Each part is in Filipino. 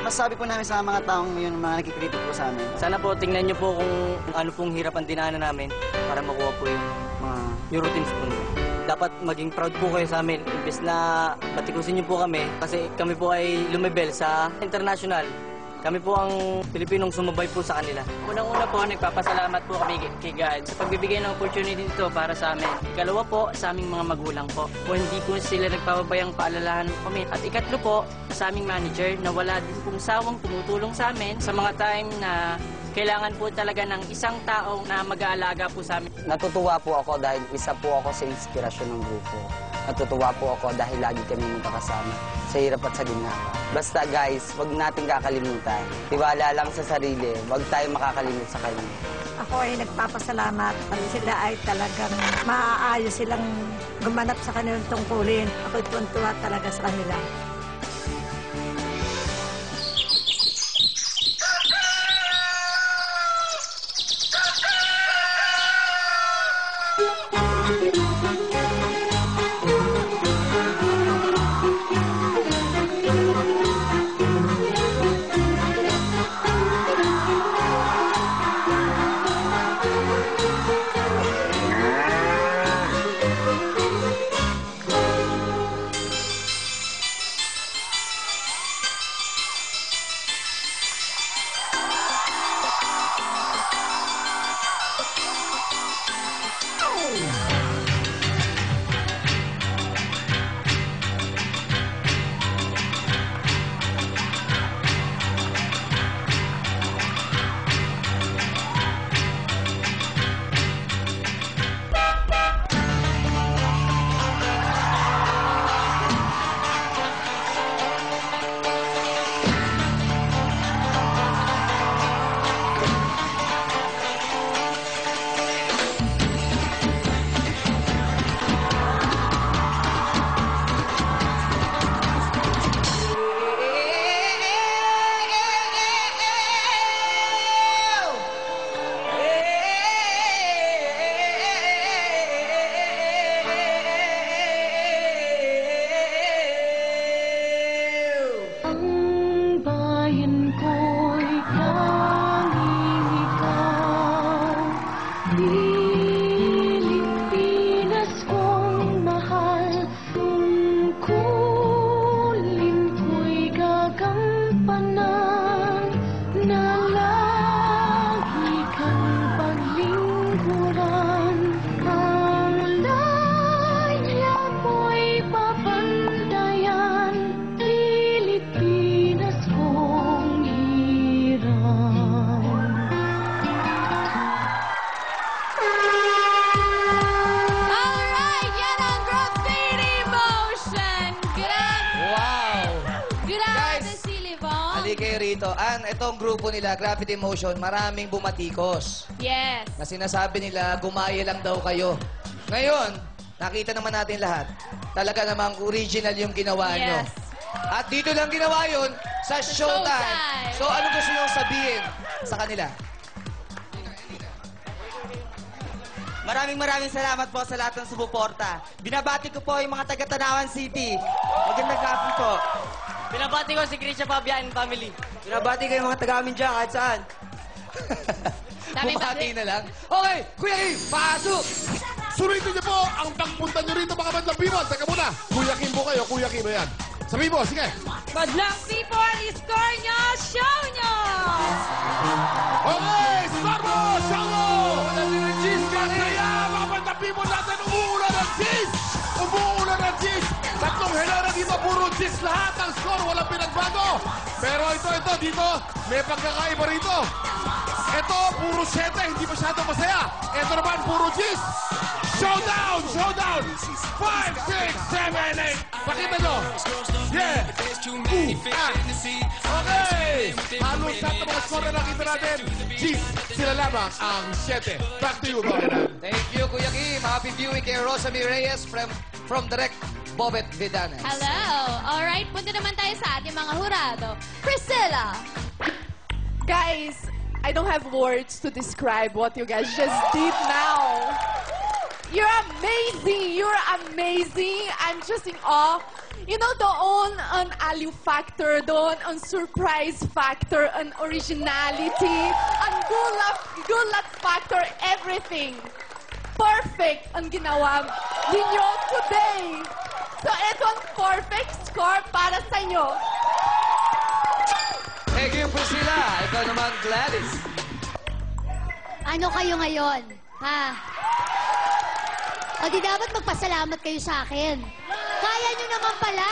masasabi po namin sa mga taong yun, mga nakikritik po sa amin. Sana po tingnan niyo po kung ano pong hirap ang dinaanan namin para makuha po yung routines po. Dapat maging proud po kayo sa amin. Imbes na batikusin niyo po kami kasi kami po ay lumibel sa international. Kami po ang Pilipinong sumabay po sa kanila. Unang-una po, nagpapasalamat po kami kay God sa pagbibigay ng opportunity nito para sa amin. Ikalawa po, sa aming mga magulang po. Kung hindi po sila nagpapabayang paalalahan kami. At ikatlo po, sa aming manager na wala din pong sawang tumutulong sa amin sa mga time na kailangan po talaga ng isang tao na mag-aalaga po sa amin. Natutuwa po ako dahil isa po ako sa inspirasyon ng grupo. Natutuwa po ako dahil lagi kami magkakasama sa hirap at sa ginhawa. Basta guys, wag natin kakalimutan. Tiwala lang sa sarili, wag tayo makakalimot sa kanya. Ako ay nagpapasalamat at sila ay talagang maaayos silang gumanap sa kanilang tungkulin. Ako'y tuwan-tuwa talaga sa kanila. Kayo rito. Itong grupo nila, Gravity Motion, maraming bumatikos. Yes. Na sinasabi nila, gumaya lang daw kayo. Ngayon, nakita naman natin lahat. Talaga namang original yung ginawa nyo. Yes. At dito lang ginawa yun sa Showtime. So, ano gusto nyo sabihin sa kanila? Maraming salamat po sa lahat ng sumuporta. Binabati ko po yung mga taga-Tanawan City. Magandang gabi po. Binabati ko si Krisha Fabian family. Binabati ko yung mga taga-amin dyan kahit saan. Bumati na lang. Okay, Kuya Kim, pasok! Suritin niyo po ang pagpunta niyo rito mga bandang people. Teka muna, Kuya Kim po kayo, Kuya Kim, ayan. Sabihin mo, sige. Madlang people, i-score nyo, show nyo! Okay, start mo, show mo! Kaya mga bandang people natin, umuulan ng cheese! Umuulan ng cheese! Tatlong helera dito, puro cheese lahat. Ang score, walang pinagbago. Pero ito, dito, may pagkakaiba rito. Ito, puro 7, hindi masyado masaya. Ito naman, puro cheese. Showdown! Showdown! 5, 6, 7, 8. Pakita nyo. Yeah. Okay. Halos lahat ng mga score na nakita natin. Cheese, sila lamang ang 7. Back to you, Bobet. Thank you, Kuya Kim. Happy viewing kay Rosamie Reyes from Direct Bobet Vidanes. Hello! Alright, punta naman tayo sa ating mga hurado. Priscilla! Guys, I don't have words to describe what you guys just did now. You're amazing! You're amazing! I'm just in awe. You know, doon ang aliw factor, doon ang surprise factor, ang originality, ang gulat factor, everything. Perfect ang ginawa ninyo today. So, ito ang perfect score para sa inyo. Thank you, Priscilla. Ikaw naman, Gladys. Ano kayo ngayon? Ha? O di dapat magpasalamat kayo sa akin. Kaya nyo naman pala.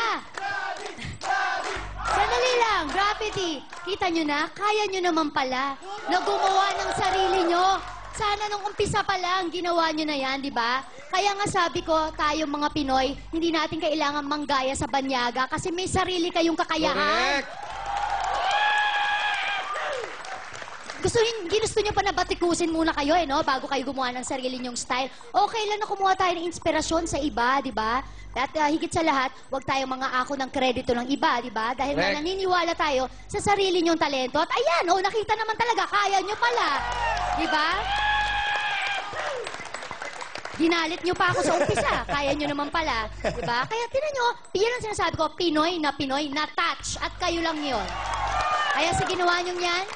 Sandali lang, Graffiti. Kita nyo na? Kaya nyo naman pala na gumawa ng sarili nyo. Sana nung umpisa pa lang, ginawa nyo na yan, di ba? Kaya nga sabi ko, tayong mga Pinoy, hindi natin kailangan manggaya sa banyaga kasi may sarili kayong kakayahan. Correct. Ginusto nyo pa na batikusin muna kayo, no? Bago kayo gumawa ng sarili nyong style. Okay lang na kumuha tayo ng inspirasyon sa iba, di ba? At higit sa lahat, huwag tayong mga ako ng kredito ng iba, di ba? Dahil nga naniniwala tayo sa sarili nyong talento. At ayan, nakita naman talaga, kaya nyo pala. Di ba? Ginalit nyo pa ako sa umpisa. Kaya nyo naman pala. Di ba? Kaya tinan nyo, yan ang sinasabi ko, Pinoy na touch. At kayo lang yun. Kaya sa ginawa nyo yan,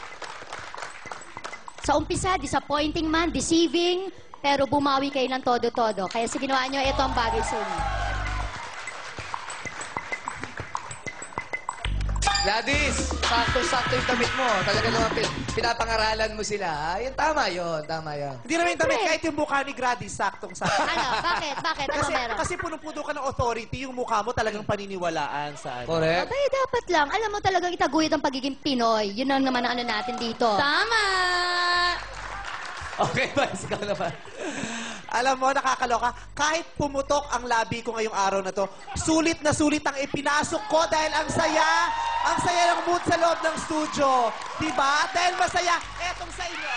sa umpisa, disappointing man, deceiving, pero bumawi kayo ng todo-todo. Kaya sa ginawa nyo, ito ang bagay sa inyo. Gladys, sakto-sakto yung damit mo. Talaga naman pinapangaralan mo sila. Yan, tama yun. Hindi naman yung damit, kahit yung mukha ni Gladys, saktong-sakto. Ano? Bakit? Ano meron? Kasi punong-puno ka ng authority, yung mukha mo talagang paniniwalaan sa ano. Correct. Abay, dapat lang. Alam mo talagang itaguyod ang pagiging Pinoy. Yun ang naman ang ano natin dito. Tama! Okay, Vice, ikaw naman. Alam mo, nakakaloka, kahit pumutok ang labi ko ngayong araw na to, sulit na sulit ang ipinasok ko dahil ang saya ng mood sa loob ng studio. Diba? Dahil masaya, etong sa inyo.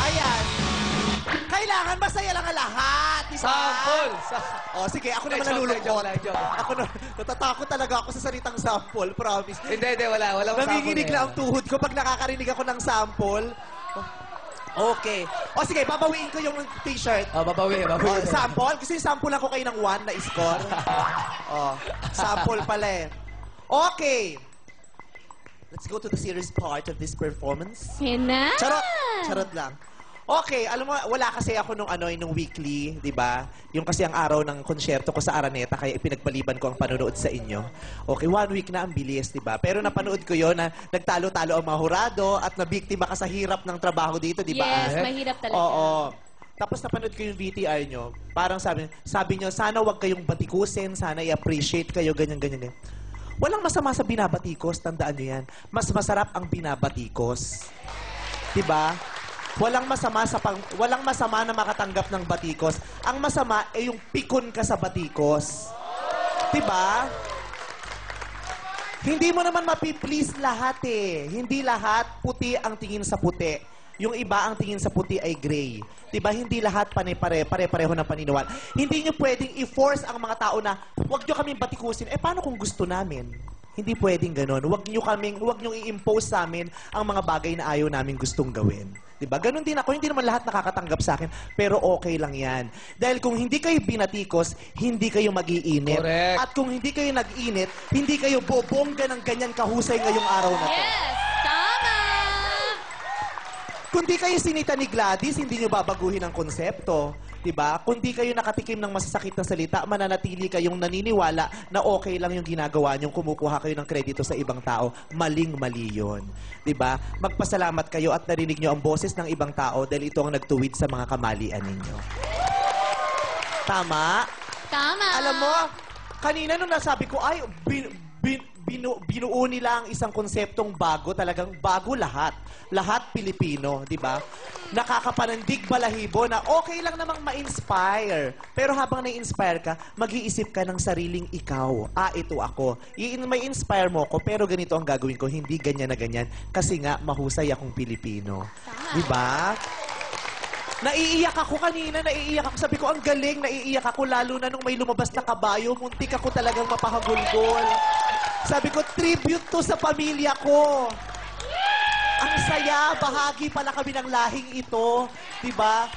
Ayan. Kailangan masaya lang ang lahat. Diba? Sample! O, sige, ako naman Joke nalulungkot. lang. Ako natatakot talaga ako sa salitang sample, promise. Hindi, wala. Wala Nanginginig lang ang tuhod ko pag nakakarinig ako ng sample. Okay. O sige, babawiin ko yung t-shirt. Babawi. Sample? Gusto yung sample ako kayo ng 1 na score? Sample pala eh. Okay. Let's go to the serious part of this performance. Hina! Charot lang. Okay, alam mo, wala kasi ako nung weekly, di ba? Yung kasi ang araw ng konsyerto ko sa Araneta, kaya ipinagpaliban ko ang panonood sa inyo. Okay, 1 week na ang bilis, di ba? Pero napanood ko yon na nagtalo-talo ang mga hurado at nabiktima ka sa hirap ng trabaho dito, di ba? Yes, mahirap talaga. Oo. Tapos napanood ko yung VTR nyo, parang sabi nyo, sana wag kayong batikusin, sana i-appreciate kayo, ganyan. Walang masama sa binabatikos, tandaan nyo yan. Mas masarap ang binabatikos. Di ba? Walang masama na makatanggap ng batikos. Ang masama ay yung pikon ka sa batikos. Diba? Hindi mo naman mapiplease lahat eh. Hindi lahat puti ang tingin sa puti. Yung iba ang tingin sa puti ay gray. Diba? Hindi lahat pare-pareho ng paniniwala. Hindi nyo pwedeng i-force ang mga tao na huwag nyo kaming batikusin. Paano kung gusto namin? Hindi pwedeng ganon. Huwag nyo i-impose sa amin ang mga bagay na ayaw namin gustong gawin. Diba? Ganon din ako. Hindi naman lahat nakakatanggap sa akin, pero okay lang yan. Dahil kung hindi kayo binatikos, hindi kayo mag-iinit. Correct. At kung hindi kayo nag-init, hindi kayo bobongga ng ganyan kahusay ngayong araw na to. Yes! Tama! Kung di kayo sinita ni Gladys, hindi nyo babaguhin ang konsepto. Diba? Kung di kayo nakatikim ng masasakit na salita, mananatili kayong naniniwala na okay lang yung ginagawa nyong kumukuha kayo ng kredito sa ibang tao. Maling-mali yun. Diba? Magpasalamat kayo at narinig nyo ang boses ng ibang tao dahil ito ang nagtuwid sa mga kamalian ninyo. Tama? Tama! Alam mo, kanina nung nasabi ko, ay, binuo nila ang isang konseptong bago, talagang bago lahat. Lahat Pilipino, di ba? Nakakapanandig balahibo na okay lang namang ma-inspire. Pero habang na-inspire ka, mag-iisip ka ng sariling ikaw. Ito ako. May inspire mo ko, pero ganito ang gagawin ko. Hindi ganyan na ganyan. Kasi nga, mahusay akong Pilipino. Di ba? Naiiyak ako kanina, naiiyak ako. Sabi ko, ang galing, naiiyak ako. Lalo na nung may lumabas na kabayo, muntik ako talagang mapahagulgol. Sabi ko, tribute to sa pamilya ko. Ang saya, bahagi pala kami ng lahing ito, 'di ba?